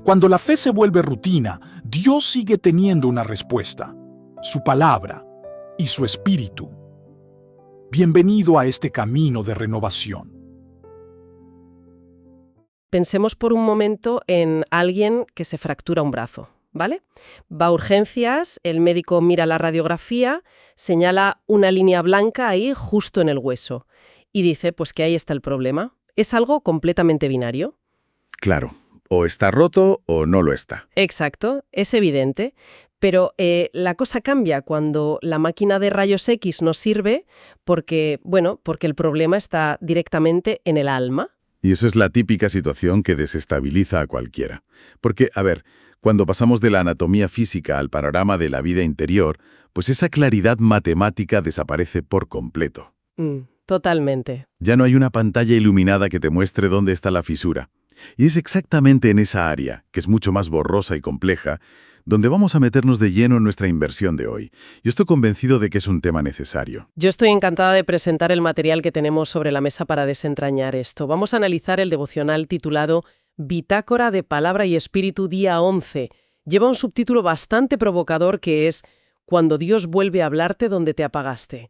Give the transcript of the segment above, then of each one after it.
Cuando la fe se vuelve rutina, Dios sigue teniendo una respuesta: su palabra y su espíritu. Bienvenido a este camino de renovación. Pensemos por un momento en alguien que se fractura un brazo, ¿vale? Va a urgencias, el médico mira la radiografía, señala una línea blanca ahí justo en el hueso y dice, pues que ahí está el problema. Es algo completamente binario. Claro, o está roto o no lo está. Exacto, es evidente. Pero la cosa cambia cuando la máquina de rayos X no sirve porque el problema está directamente en el alma. Y eso es la típica situación que desestabiliza a cualquiera. Porque, a ver, cuando pasamos de la anatomía física al panorama de la vida interior, pues esa claridad matemática desaparece por completo. Totalmente. Ya no hay una pantalla iluminada que te muestre dónde está la fisura. Y es exactamente en esa área, que es mucho más borrosa y compleja, donde vamos a meternos de lleno en nuestra inversión de hoy. Yo estoy convencido de que es un tema necesario. Yo estoy encantada de presentar el material que tenemos sobre la mesa para desentrañar esto. Vamos a analizar el devocional titulado Bitácora de Palabra y Espíritu, día 11. Lleva un subtítulo bastante provocador que es Cuando Dios vuelve a hablarte donde te apagaste.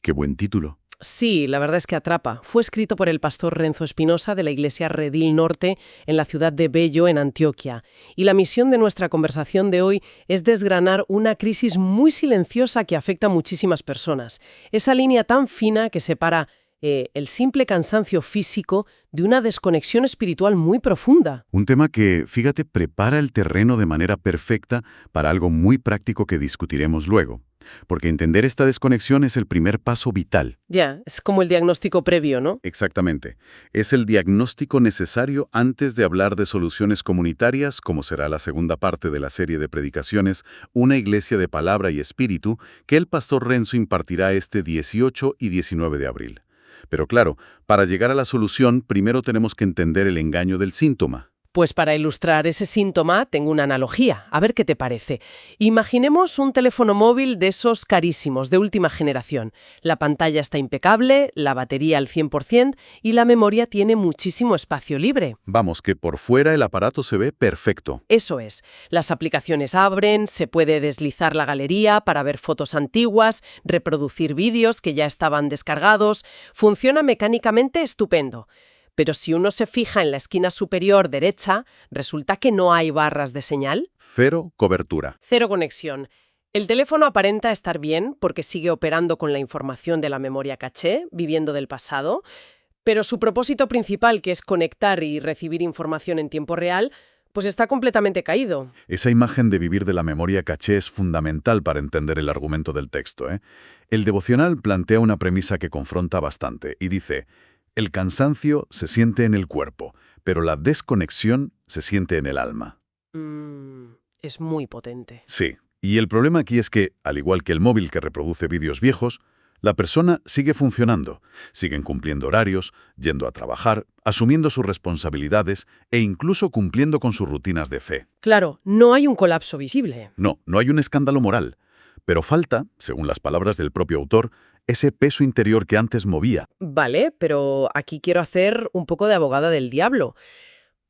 Qué buen título. Sí, la verdad es que atrapa. Fue escrito por el pastor Renzo Espinosa de la iglesia Redil Norte en la ciudad de Bello, en Antioquia. Y la misión de nuestra conversación de hoy es desgranar una crisis muy silenciosa que afecta a muchísimas personas. Esa línea tan fina que separa el simple cansancio físico de una desconexión espiritual muy profunda. Un tema que, fíjate, prepara el terreno de manera perfecta para algo muy práctico que discutiremos luego. Porque entender esta desconexión es el primer paso vital. Ya, es como el diagnóstico previo, ¿no? Exactamente. Es el diagnóstico necesario antes de hablar de soluciones comunitarias, como será la segunda parte de la serie de predicaciones, Una iglesia de palabra y espíritu, que el pastor Renzo impartirá este 18 y 19 de abril. Pero claro, para llegar a la solución, primero tenemos que entender el engaño del síntoma. Pues para ilustrar ese síntoma tengo una analogía, a ver qué te parece. Imaginemos un teléfono móvil de esos carísimos, de última generación. La pantalla está impecable, la batería al 100% y la memoria tiene muchísimo espacio libre. Vamos, que por fuera el aparato se ve perfecto. Eso es. Las aplicaciones abren, se puede deslizar la galería para ver fotos antiguas, reproducir vídeos que ya estaban descargados. Funciona mecánicamente estupendo. Pero si uno se fija en la esquina superior derecha, resulta que no hay barras de señal. Cero cobertura. Cero conexión. El teléfono aparenta estar bien porque sigue operando con la información de la memoria caché, viviendo del pasado, pero su propósito principal, que es conectar y recibir información en tiempo real, pues está completamente caído. Esa imagen de vivir de la memoria caché es fundamental para entender el argumento del texto, ¿eh? El devocional plantea una premisa que confronta bastante y dice: el cansancio se siente en el cuerpo, pero la desconexión se siente en el alma. Es muy potente. Sí, y el problema aquí es que, al igual que el móvil que reproduce vídeos viejos, la persona sigue funcionando, siguen cumpliendo horarios, yendo a trabajar, asumiendo sus responsabilidades e incluso cumpliendo con sus rutinas de fe. Claro, no hay un colapso visible. No hay un escándalo moral, pero falta, según las palabras del propio autor, ese peso interior que antes movía. Vale, pero aquí quiero hacer un poco de abogada del diablo.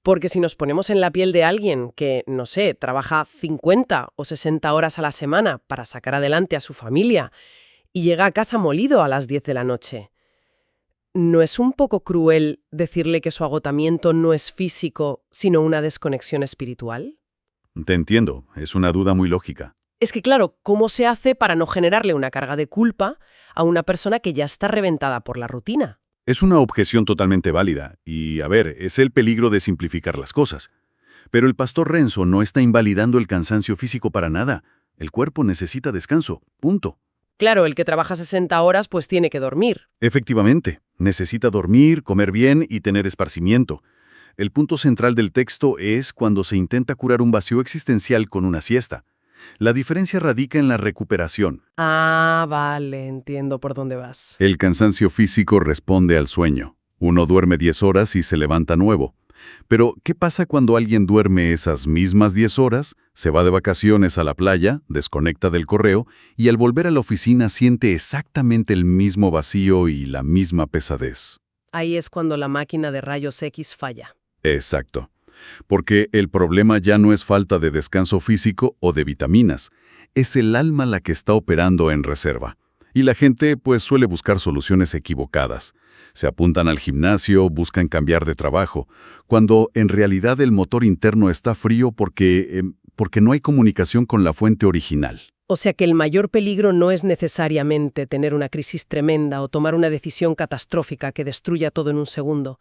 Porque si nos ponemos en la piel de alguien que, no sé, trabaja 50 o 60 horas a la semana para sacar adelante a su familia y llega a casa molido a las 10 de la noche, ¿no es un poco cruel decirle que su agotamiento no es físico, sino una desconexión espiritual? Te entiendo, es una duda muy lógica. Es que, claro, ¿cómo se hace para no generarle una carga de culpa a una persona que ya está reventada por la rutina? Es una objeción totalmente válida y, a ver, es el peligro de simplificar las cosas. Pero el pastor Renzo no está invalidando el cansancio físico para nada. El cuerpo necesita descanso, punto. Claro, el que trabaja 60 horas pues tiene que dormir. Efectivamente, necesita dormir, comer bien y tener esparcimiento. El punto central del texto es cuando se intenta curar un vacío existencial con una siesta. La diferencia radica en la recuperación. Ah, vale, entiendo por dónde vas. El cansancio físico responde al sueño. Uno duerme 10 horas y se levanta nuevo. Pero, ¿qué pasa cuando alguien duerme esas mismas 10 horas, se va de vacaciones a la playa, desconecta del correo y al volver a la oficina siente exactamente el mismo vacío y la misma pesadez? Ahí es cuando la máquina de rayos X falla. Exacto. porque el problema ya no es falta de descanso físico o de vitaminas, es el alma la que está operando en reserva. Y la gente pues suele buscar soluciones equivocadas. Se apuntan al gimnasio, buscan cambiar de trabajo, cuando en realidad el motor interno está frío porque no hay comunicación con la fuente original. O sea que el mayor peligro no es necesariamente tener una crisis tremenda o tomar una decisión catastrófica que destruya todo en un segundo,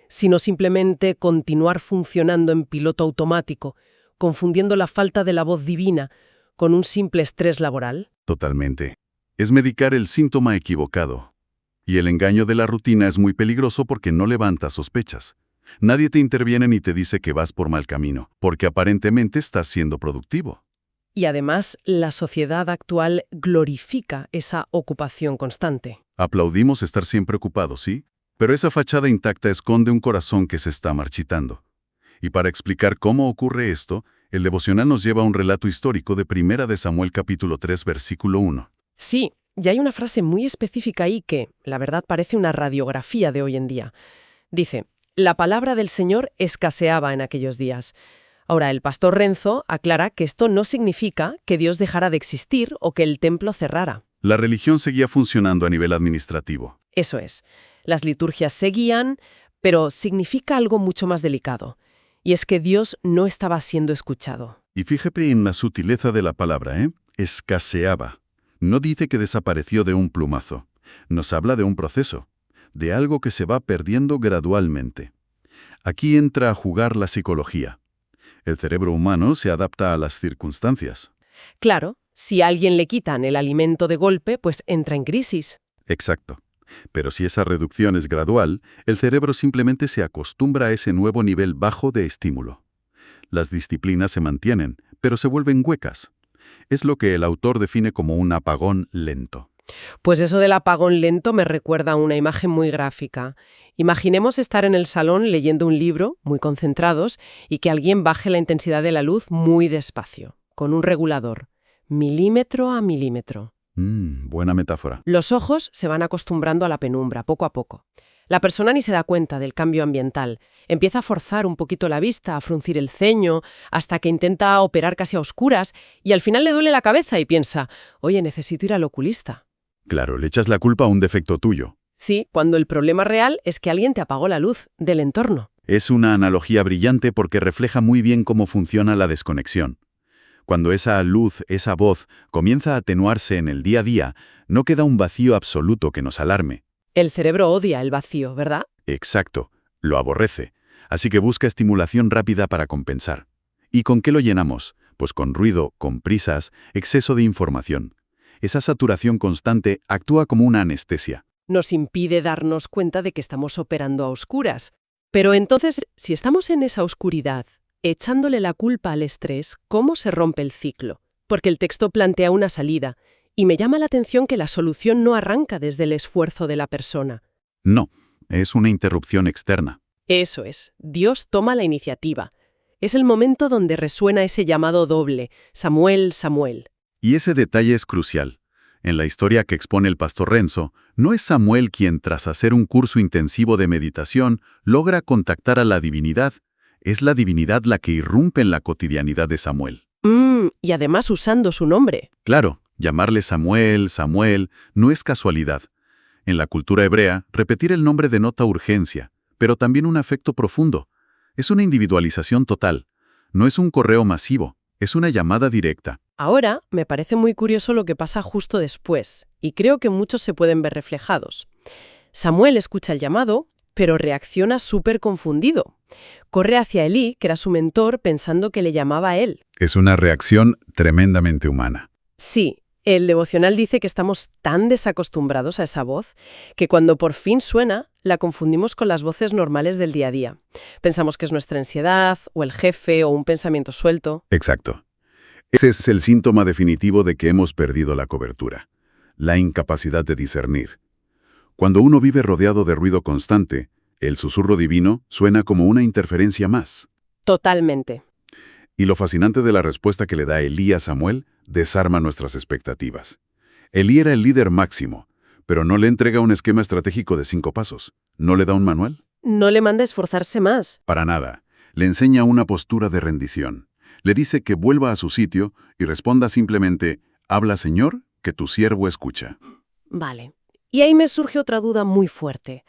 sino simplemente continuar funcionando en piloto automático, confundiendo la falta de la voz divina con un simple estrés laboral. Totalmente. Es medicar el síntoma equivocado. Y el engaño de la rutina es muy peligroso porque no levanta sospechas. Nadie te interviene ni te dice que vas por mal camino, porque aparentemente estás siendo productivo. Y además, la sociedad actual glorifica esa ocupación constante. Aplaudimos estar siempre ocupados, ¿sí? Pero esa fachada intacta esconde un corazón que se está marchitando. Y para explicar cómo ocurre esto, el devocional nos lleva a un relato histórico de 1 de Samuel capítulo 3, versículo 1. Sí, y hay una frase muy específica ahí que, la verdad, parece una radiografía de hoy en día. Dice, la palabra del Señor escaseaba en aquellos días. Ahora, el pastor Renzo aclara que esto no significa que Dios dejara de existir o que el templo cerrara. La religión seguía funcionando a nivel administrativo. Eso es. Las liturgias seguían, pero significa algo mucho más delicado. Y es que Dios no estaba siendo escuchado. Y fíjate en la sutileza de la palabra, escaseaba. No dice que desapareció de un plumazo. Nos habla de un proceso, de algo que se va perdiendo gradualmente. Aquí entra a jugar la psicología. El cerebro humano se adapta a las circunstancias. Claro, si a alguien le quitan el alimento de golpe, pues entra en crisis. Exacto. Pero si esa reducción es gradual, el cerebro simplemente se acostumbra a ese nuevo nivel bajo de estímulo. Las disciplinas se mantienen, pero se vuelven huecas. Es lo que el autor define como un apagón lento. Pues eso del apagón lento me recuerda a una imagen muy gráfica. Imaginemos estar en el salón leyendo un libro, muy concentrados, y que alguien baje la intensidad de la luz muy despacio, con un regulador, milímetro a milímetro. Buena metáfora. Los ojos se van acostumbrando a la penumbra, poco a poco. La persona ni se da cuenta del cambio ambiental. Empieza a forzar un poquito la vista, a fruncir el ceño, hasta que intenta operar casi a oscuras y al final le duele la cabeza y piensa, oye, necesito ir al oculista. Claro, le echas la culpa a un defecto tuyo. Sí, cuando el problema real es que alguien te apagó la luz del entorno. Es una analogía brillante porque refleja muy bien cómo funciona la desconexión. Cuando esa luz, esa voz, comienza a atenuarse en el día a día, no queda un vacío absoluto que nos alarme. El cerebro odia el vacío, ¿verdad? Exacto, lo aborrece. Así que busca estimulación rápida para compensar. ¿Y con qué lo llenamos? Pues con ruido, con prisas, exceso de información. Esa saturación constante actúa como una anestesia. Nos impide darnos cuenta de que estamos operando a oscuras. Pero entonces, si estamos en esa oscuridad, echándole la culpa al estrés, ¿cómo se rompe el ciclo? Porque el texto plantea una salida, y me llama la atención que la solución no arranca desde el esfuerzo de la persona. No, es una interrupción externa. Eso es, Dios toma la iniciativa. Es el momento donde resuena ese llamado doble, Samuel, Samuel. Y ese detalle es crucial. En la historia que expone el pastor Renzo, no es Samuel quien, tras hacer un curso intensivo de meditación, logra contactar a la divinidad. Es la divinidad la que irrumpe en la cotidianidad de Samuel. Y además usando su nombre. Claro, llamarle Samuel, Samuel, no es casualidad. En la cultura hebrea, repetir el nombre denota urgencia, pero también un afecto profundo. Es una individualización total. No es un correo masivo, es una llamada directa. Ahora, me parece muy curioso lo que pasa justo después, y creo que muchos se pueden ver reflejados. Samuel escucha el llamado, pero reacciona súper confundido. Corre hacia Elí, que era su mentor, pensando que le llamaba a él. Es una reacción tremendamente humana. Sí, el devocional dice que estamos tan desacostumbrados a esa voz que cuando por fin suena, la confundimos con las voces normales del día a día. Pensamos que es nuestra ansiedad, o el jefe, o un pensamiento suelto. Exacto. Ese es el síntoma definitivo de que hemos perdido la cobertura, la incapacidad de discernir. Cuando uno vive rodeado de ruido constante, el susurro divino suena como una interferencia más. Totalmente. Y lo fascinante de la respuesta que le da Elí a Samuel desarma nuestras expectativas. Elí era el líder máximo, pero no le entrega un esquema estratégico de 5 pasos. ¿No le da un manual? No le manda esforzarse más. Para nada. Le enseña una postura de rendición. Le dice que vuelva a su sitio y responda simplemente, «Habla, Señor, que tu siervo escucha». Vale. Y ahí me surge otra duda muy fuerte.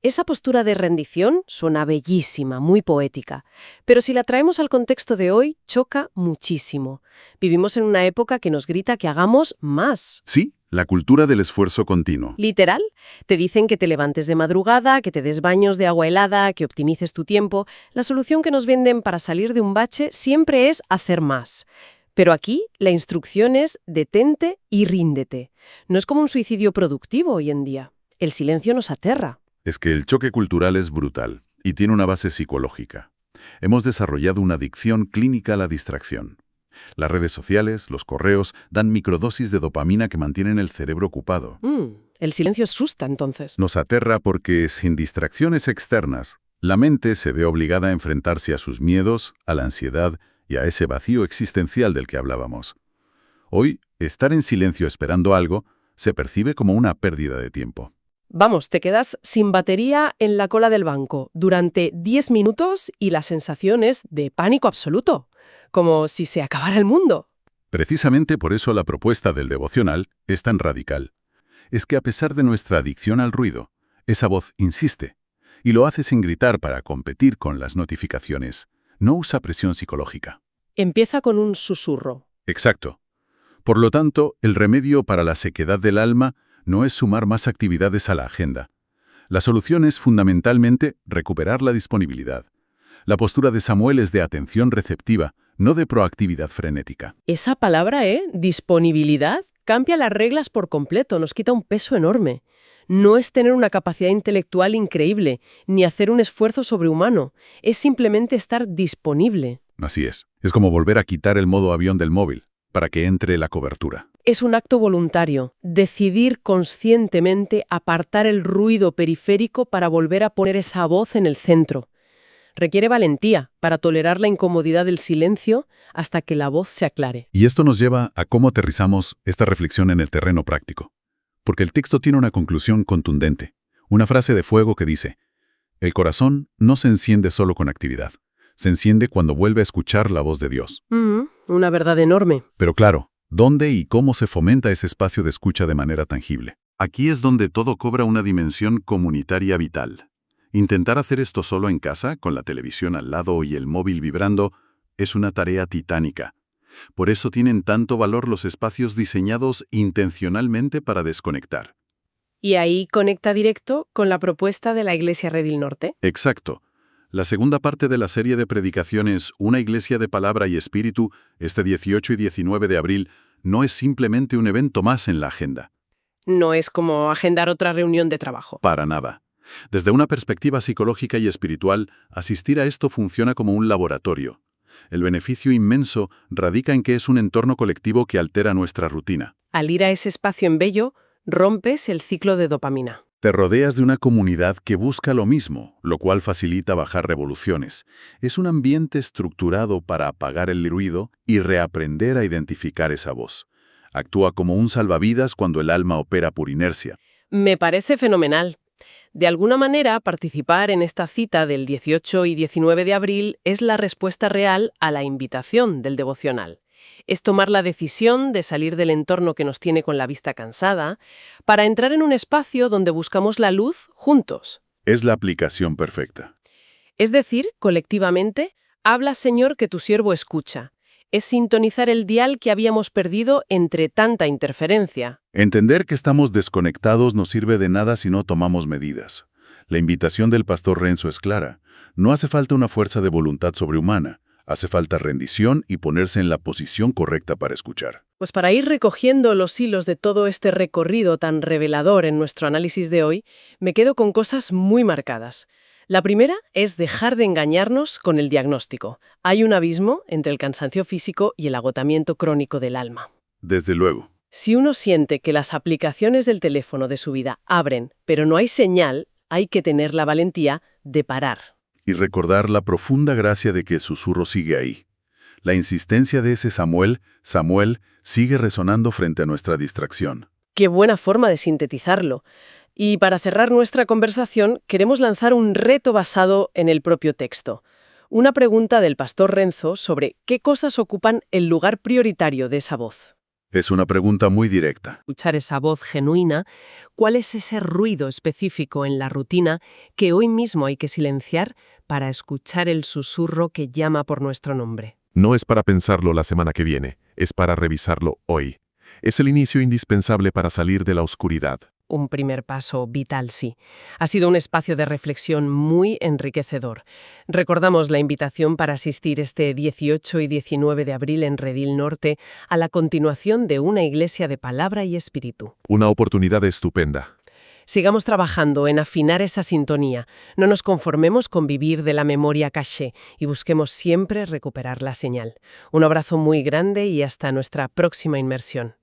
Esa postura de rendición suena bellísima, muy poética, pero si la traemos al contexto de hoy, choca muchísimo. Vivimos en una época que nos grita que hagamos más. Sí, la cultura del esfuerzo continuo. Literal, te dicen que te levantes de madrugada, que te des baños de agua helada, que optimices tu tiempo. La solución que nos venden para salir de un bache siempre es hacer más. Pero aquí la instrucción es detente y ríndete. No es como un suicidio productivo hoy en día. El silencio nos aterra. Es que el choque cultural es brutal y tiene una base psicológica. Hemos desarrollado una adicción clínica a la distracción. Las redes sociales, los correos, dan microdosis de dopamina que mantienen el cerebro ocupado. El silencio asusta entonces. Nos aterra porque, sin distracciones externas, la mente se ve obligada a enfrentarse a sus miedos, a la ansiedad y a ese vacío existencial del que hablábamos. Hoy, estar en silencio esperando algo se percibe como una pérdida de tiempo. Vamos, te quedas sin batería en la cola del banco durante 10 minutos y la sensación es de pánico absoluto, como si se acabara el mundo. Precisamente por eso la propuesta del devocional es tan radical. Es que a pesar de nuestra adicción al ruido, esa voz insiste, y lo hace sin gritar para competir con las notificaciones. No usa presión psicológica. Empieza con un susurro. Exacto. Por lo tanto, el remedio para la sequedad del alma no es sumar más actividades a la agenda. La solución es fundamentalmente recuperar la disponibilidad. La postura de Samuel es de atención receptiva, no de proactividad frenética. Esa palabra, disponibilidad, cambia las reglas por completo, nos quita un peso enorme. No es tener una capacidad intelectual increíble, ni hacer un esfuerzo sobrehumano. Es simplemente estar disponible. Así es. Es como volver a quitar el modo avión del móvil, para que entre la cobertura. Es un acto voluntario, decidir conscientemente apartar el ruido periférico para volver a poner esa voz en el centro. Requiere valentía para tolerar la incomodidad del silencio hasta que la voz se aclare. Y esto nos lleva a cómo aterrizamos esta reflexión en el terreno práctico. Porque el texto tiene una conclusión contundente, una frase de fuego que dice, «El corazón no se enciende solo con actividad, se enciende cuando vuelve a escuchar la voz de Dios». Una verdad enorme. Pero claro, ¿dónde y cómo se fomenta ese espacio de escucha de manera tangible? Aquí es donde todo cobra una dimensión comunitaria vital. Intentar hacer esto solo en casa, con la televisión al lado y el móvil vibrando, es una tarea titánica. Por eso tienen tanto valor los espacios diseñados intencionalmente para desconectar. Y ahí conecta directo con la propuesta de la Iglesia Redil Norte. Exacto. La segunda parte de la serie de predicaciones Una Iglesia de Palabra y Espíritu, este 18 y 19 de abril, no es simplemente un evento más en la agenda. No es como agendar otra reunión de trabajo. Para nada. Desde una perspectiva psicológica y espiritual, asistir a esto funciona como un laboratorio. El beneficio inmenso radica en que es un entorno colectivo que altera nuestra rutina. Al ir a ese espacio en Bello, rompes el ciclo de dopamina. Te rodeas de una comunidad que busca lo mismo, lo cual facilita bajar revoluciones. Es un ambiente estructurado para apagar el ruido y reaprender a identificar esa voz. Actúa como un salvavidas cuando el alma opera por inercia. Me parece fenomenal. De alguna manera, participar en esta cita del 18 y 19 de abril es la respuesta real a la invitación del devocional. Es tomar la decisión de salir del entorno que nos tiene con la vista cansada para entrar en un espacio donde buscamos la luz juntos. Es la aplicación perfecta. Es decir, colectivamente, habla Señor que tu siervo escucha. Es sintonizar el dial que habíamos perdido entre tanta interferencia. Entender que estamos desconectados no sirve de nada si no tomamos medidas. La invitación del pastor Renzo es clara. No hace falta una fuerza de voluntad sobrehumana. Hace falta rendición y ponerse en la posición correcta para escuchar. Pues para ir recogiendo los hilos de todo este recorrido tan revelador en nuestro análisis de hoy, me quedo con cosas muy marcadas. La primera es dejar de engañarnos con el diagnóstico. Hay un abismo entre el cansancio físico y el agotamiento crónico del alma. Desde luego. Si uno siente que las aplicaciones del teléfono de su vida abren, pero no hay señal, hay que tener la valentía de parar. Y recordar la profunda gracia de que el susurro sigue ahí. La insistencia de ese Samuel, sigue resonando frente a nuestra distracción. Qué buena forma de sintetizarlo. Y para cerrar nuestra conversación, queremos lanzar un reto basado en el propio texto. Una pregunta del pastor Renzo sobre qué cosas ocupan el lugar prioritario de esa voz. Es una pregunta muy directa. Escuchar esa voz genuina, ¿cuál es ese ruido específico en la rutina que hoy mismo hay que silenciar para escuchar el susurro que llama por nuestro nombre? No es para pensarlo la semana que viene, es para revisarlo hoy. Es el inicio indispensable para salir de la oscuridad. Un primer paso vital, sí. Ha sido un espacio de reflexión muy enriquecedor. Recordamos la invitación para asistir este 18 y 19 de abril en Redil Norte a la continuación de una iglesia de palabra y espíritu. Una oportunidad estupenda. Sigamos trabajando en afinar esa sintonía. No nos conformemos con vivir de la memoria caché y busquemos siempre recuperar la señal. Un abrazo muy grande y hasta nuestra próxima inmersión.